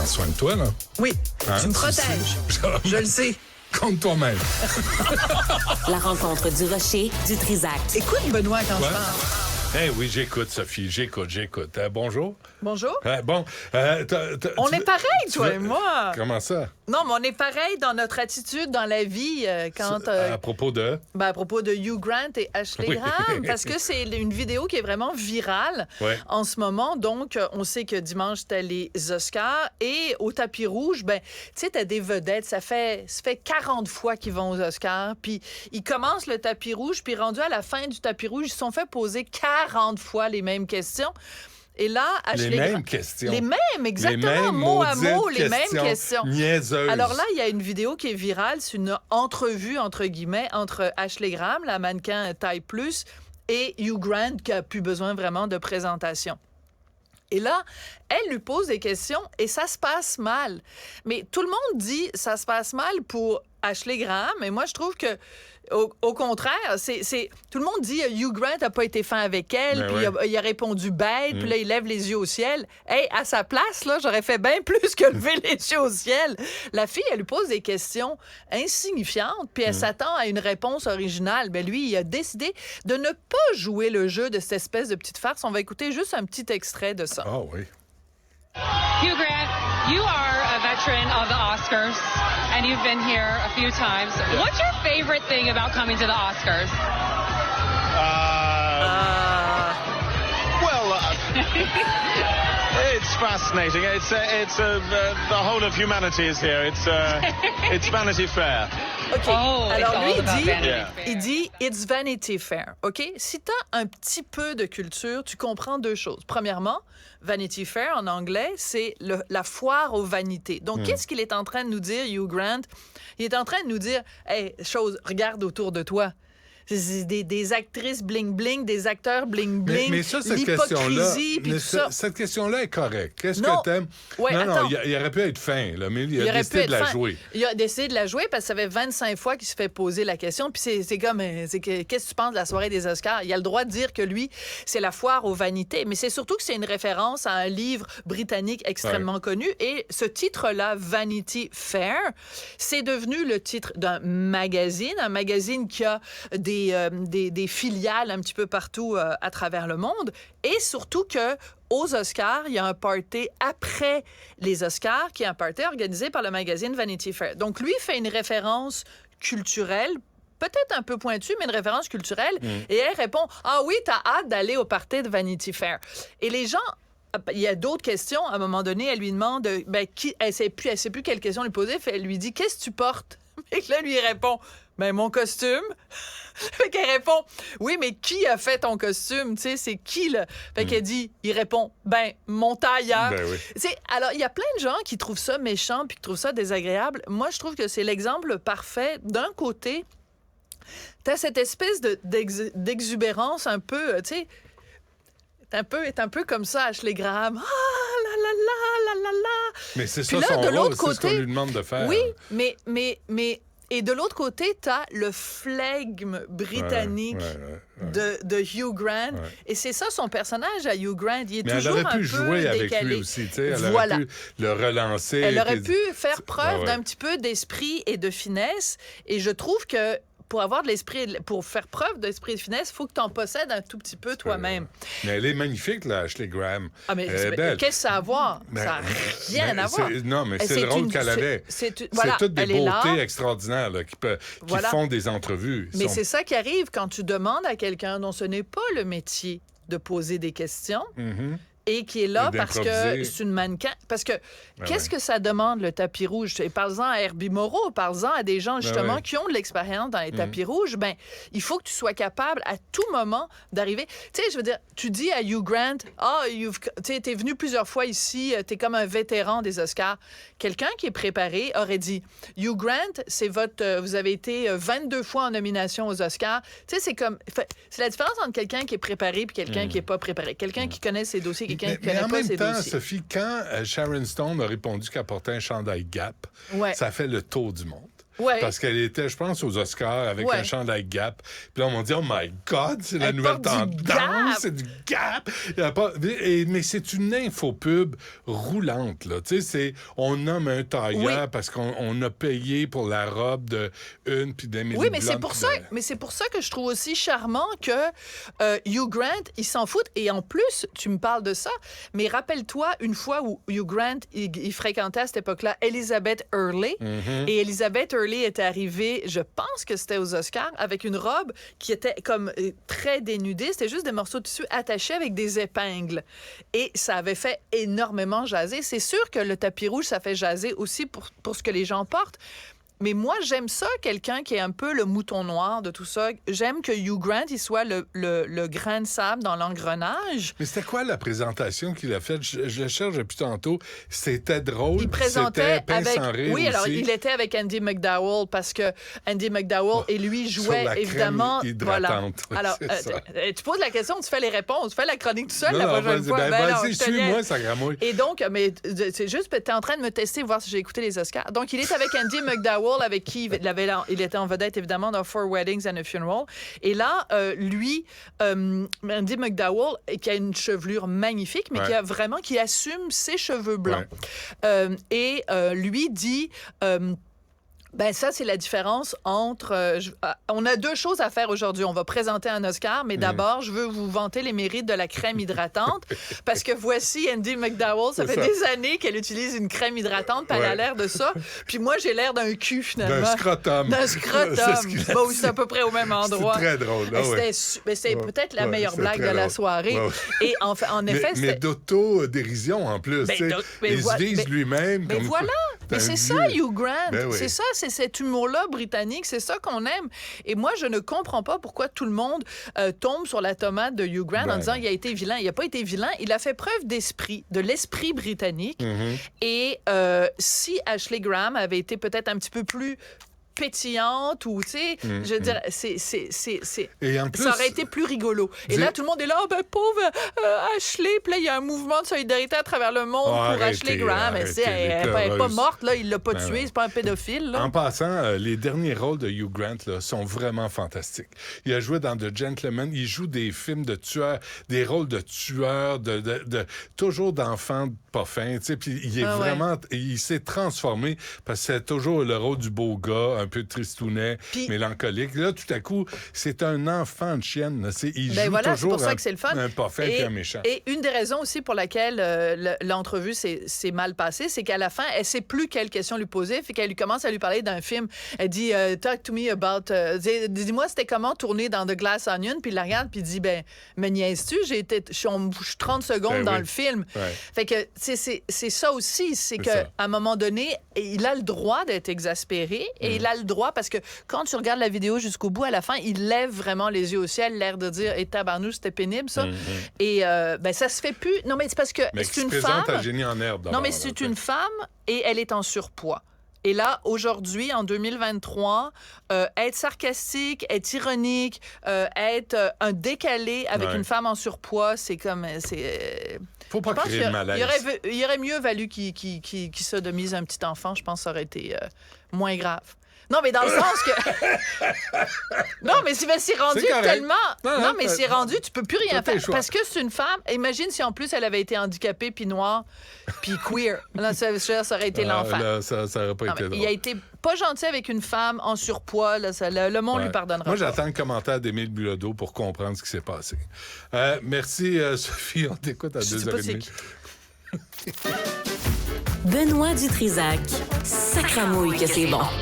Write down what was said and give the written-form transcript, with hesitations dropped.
prends soin de toi, là. Oui, Hein, tu me tu protèges. Je le sais. Compte toi-même. La rencontre du Rocher, du Trisac. Écoute, Benoît, quand Ouais. je parle. Oui, j'écoute, Sophie. J'écoute. Bonjour. Bonjour. On est pareil, toi et moi. Comment ça? Non, mais on est pareil dans notre attitude dans la vie quand... À propos de... à propos de Hugh Grant et Ashley Oui. Graham, parce que c'est une vidéo qui est vraiment virale en ce moment. Donc, on sait que dimanche, c'était les Oscars. Et au tapis rouge, tu sais, t'as des vedettes. Ça fait 40 fois qu'ils vont aux Oscars. Puis, ils commencent le tapis rouge. Puis, rendus à la fin du tapis rouge, ils se sont fait poser 40 fois les mêmes questions. Et là, Ashley mêmes questions. Les mêmes, exactement, Les mêmes mot à mot, maudites les mêmes questions. Niaiseuses. Alors là, il y a une vidéo qui est virale, c'est une entrevue, entre guillemets, entre Ashley Graham, la mannequin taille plus, et Hugh Grant, qui a plus besoin vraiment de présentation. Et là, elle lui pose des questions et ça se passe mal. Mais tout le monde dit ça se passe mal pour Ashley Graham, mais moi, je trouve que au contraire, tout le monde dit Hugh Grant n'a pas été fin avec elle, puis il a répondu bête, puis là, il lève les yeux au ciel. Hey, à sa place, là, j'aurais fait bien plus que lever les yeux au ciel. La fille, elle lui pose des questions insignifiantes, puis elle s'attend à une réponse originale. Ben lui, il a décidé de ne pas jouer le jeu de cette espèce de petite farce. On va écouter juste un petit extrait de ça. Ah oui. Hugh Grant, you are a veteran of the Oscars, and you've been here a few times. Yeah. What's your favorite thing about coming to the Oscars? It's fascinating. The whole of humanity is here. It's Vanity Fair. OK. Oh, alors lui, Fair. il dit « It's Vanity Fair ». OK? Si tu as un petit peu de culture, tu comprends deux choses. Premièrement, Vanity Fair, en anglais, c'est la foire aux vanités. Donc, qu'est-ce qu'il est en train de nous dire, Hugh Grant? Il est en train de nous dire « Hey, regarde autour de toi. » C'est des actrices bling-bling, des acteurs bling-bling, mais ça, l'hypocrisie, puis tout ça. Cette question-là est correcte. Qu'est-ce Non. que t'aimes? Ouais, non, il aurait pu être fin, là, mais il a décidé de la jouer. Il a décidé de la jouer parce que ça fait 25 fois qu'il se fait poser la question. Puis c'est comme, qu'est-ce que tu penses de la soirée des Oscars? Il a le droit de dire que lui, c'est la foire aux vanités. Mais c'est surtout que c'est une référence à un livre britannique extrêmement connu. Et ce titre-là, Vanity Fair, c'est devenu le titre d'un magazine. Un magazine qui a des filiales un petit peu partout à travers le monde. Et surtout que aux Oscars, il y a un party après les Oscars, qui est un party organisé par le magazine Vanity Fair. Donc, lui fait une référence culturelle, peut-être un peu pointue, mais une référence culturelle. Et elle répond « Ah oui, t'as hâte d'aller au party de Vanity Fair. » Et les gens... Il y a d'autres questions. À un moment donné, elle lui demande... elle sait plus quelle question lui poser. Elle lui dit « Qu'est-ce que tu portes? » Et là, lui répond « Mon costume. » Fait qu'elle répond « Oui, mais qui a fait ton costume? Tu sais, c'est qui, là? » Fait qu'elle dit, il répond « Mon tailleur. » Alors, il y a plein de gens qui trouvent ça méchant puis qui trouvent ça désagréable. Moi, je trouve que c'est l'exemple parfait. D'un côté, t'as cette espèce d'exubérance un peu, tu sais, est un peu comme ça, Ashley Graham. Ah, la, la, la, la, la, la. Mais c'est Puis ça là, son de rôle, l'autre c'est ce qu'on côté, lui demande de faire. Oui, mais et de l'autre côté, t'as le flegme britannique de Hugh Grant. Ouais. Et c'est ça son personnage à Hugh Grant. Il est toujours un peu décalé. Elle aurait pu jouer avec lui aussi, tu sais. Elle aurait pu le relancer. Elle aurait pu faire preuve d'un petit peu d'esprit et de finesse. Et je trouve que pour faire preuve d'esprit et de finesse, il faut que tu en possèdes un tout petit peu toi-même. Mais elle est magnifique, là, Ashley Graham. Ah, mais qu'est-ce que ça a à voir? Ça n'a rien à voir. Non, mais c'est le rôle qu'elle avait. C'est toutes des beautés extraordinaires là, qui font des entrevues. Mais c'est ça qui arrive quand tu demandes à quelqu'un dont ce n'est pas le métier de poser des questions. Et qui est là parce que c'est une mannequin. Parce que qu'est-ce que ça demande, le tapis rouge? Parle-en à Herbie Moreau, parle-en à des gens, justement, qui ont de l'expérience dans les tapis rouges. Il faut que tu sois capable, à tout moment, d'arriver... Tu sais, je veux dire, tu dis à Hugh Grant, t'es venu plusieurs fois ici, t'es comme un vétéran des Oscars. Quelqu'un qui est préparé aurait dit, Hugh Grant, vous avez été 22 fois en nomination aux Oscars. Tu sais, c'est la différence entre quelqu'un qui est préparé et quelqu'un qui n'est pas préparé. Quelqu'un qui connaît ses dossiers, mais en même temps, Sophie, quand Sharon Stone a répondu qu'elle portait un chandail Gap, ça fait le tour du monde. parce qu'elle était, je pense, aux Oscars avec un chandail Gap. Puis là, on m'a dit, oh my God, c'est la nouvelle tendance, c'est du Gap. Mais c'est une infopub roulante, là. Tu sais, on nomme un tailleur parce qu'on a payé pour la robe de une puis d'Emily Blunt. Oui, mais c'est pour ça que je trouve aussi charmant que Hugh Grant, il s'en fout. Et en plus, tu me parles de ça, mais rappelle-toi une fois où Hugh Grant, il fréquentait à cette époque-là Elizabeth Hurley. Et Elizabeth Hurley était arrivée, je pense que c'était aux Oscars, avec une robe qui était comme très dénudée. C'était juste des morceaux de tissu attachés avec des épingles. Et ça avait fait énormément jaser. C'est sûr que le tapis rouge, ça fait jaser aussi pour ce que les gens portent. Mais moi, j'aime ça, quelqu'un qui est un peu le mouton noir de tout ça. J'aime que Hugh Grant, il soit le grain de sable dans l'engrenage. Mais c'était quoi la présentation qu'il a faite? Je le cherche depuis tantôt. C'était drôle. Il présentait avec... Oui, alors il était avec Andy McDowell parce que Andy McDowell et lui jouaient évidemment... hydratante. Voilà. Alors, tu poses la question, tu fais les réponses. Tu fais la chronique tout seul la prochaine fois. Vas-y, suis-moi, ça gramouille. Et donc, mais c'est juste, t'es en train de me tester, voir si j'ai écouté les Oscars. Donc, il est avec Andy McDowell, avec qui il était en vedette, évidemment, dans Four Weddings and a Funeral. Et là, lui, Andy McDowell, qui a une chevelure magnifique, mais qui assume ses cheveux blancs. Et lui dit... Ben ça, c'est la différence entre... on a deux choses à faire aujourd'hui. On va présenter un Oscar, mais d'abord, je veux vous vanter les mérites de la crème hydratante, parce que voici Andy McDowell, ça fait des années qu'elle utilise une crème hydratante, puis elle a l'air de ça. Puis moi, j'ai l'air d'un cul, finalement. D'un scrotum. Bon, c'est à peu près au même endroit. C'est très drôle. C'était peut-être la meilleure blague de la soirée. Et en effet, mais d'autodérision, en plus. Il se vise lui-même. Mais voilà! Mais c'est ça, Hugh Grant. C'est ça, c'est cet humour-là britannique. C'est ça qu'on aime. Et moi, je ne comprends pas pourquoi tout le monde tombe sur la tomate de Hugh Grant en disant qu'il a été vilain. Il n'a pas été vilain. Il a fait preuve d'esprit, de l'esprit britannique. Et si Ashley Graham avait été peut-être un petit peu plus pétillante ou, tu sais, je veux dire, ça aurait été plus rigolo. Et là, tout le monde est là, oh, ben pauvre Ashley, puis là, il y a un mouvement de solidarité à travers le monde pour Ashley Graham. Elle n'est pas morte, là, il l'a pas tuée, c'est pas un pédophile. Là. En passant, les derniers rôles de Hugh Grant là, sont vraiment fantastiques. Il a joué dans The Gentleman, il joue des films de tueurs, des rôles de tueurs, toujours d'enfants pas fins, tu sais, puis il est vraiment, il s'est transformé parce que c'est toujours le rôle du beau gars, un peu tristounet, mélancolique. Là, tout à coup, c'est un enfant de chienne. Il joue toujours c'est pour ça que c'est le fun. Un pas fin et un méchant. Et une des raisons aussi pour laquelle l'entrevue s'est mal passée, c'est qu'à la fin, elle ne sait plus quelle question lui poser, fait qu'elle lui commence à lui parler d'un film. Elle dit « Talk to me about... dis-moi, c'était comment tourner dans The Glass Onion? » Puis il la regarde, puis il dit « Ben, me niaises-tu? Je suis 30 secondes dans le film. » Fait que c'est ça aussi, c'est qu'à un moment donné, il a le droit d'être exaspéré et il a le droit, parce que quand tu regardes la vidéo jusqu'au bout, à la fin, il lève vraiment les yeux au ciel, l'air de dire « Et tabarnouche, c'était pénible, ça. Et ben, ça se fait plus. Non, mais c'est parce que c'est une femme... à Génie en herbe. Non, mais c'est une femme et elle est en surpoids. Et là, aujourd'hui, en 2023, être sarcastique, être ironique, être un décalé avec une femme en surpoids, c'est comme... Faut pas créer de malaise. Il aurait mieux valu qu'il sodomise un petit enfant. Je pense que ça aurait été moins grave. Non, mais dans le sens que... Non, mais c'est rendu tellement... Non, mais c'est rendu, tu peux plus rien faire. Parce que c'est une femme. Imagine si en plus elle avait été handicapée, puis noire, puis queer. Là, ça aurait été l'enfer. Là, ça aurait pas été drôle. Il a été pas gentil avec une femme en surpoids. Là, le monde lui pardonnera. Moi, j'attends le commentaire d'Émile Bilodeau pour comprendre ce qui s'est passé. Merci, Sophie. On t'écoute à 2h30. Benoît Dutrisac. Sacramouille que c'est bon.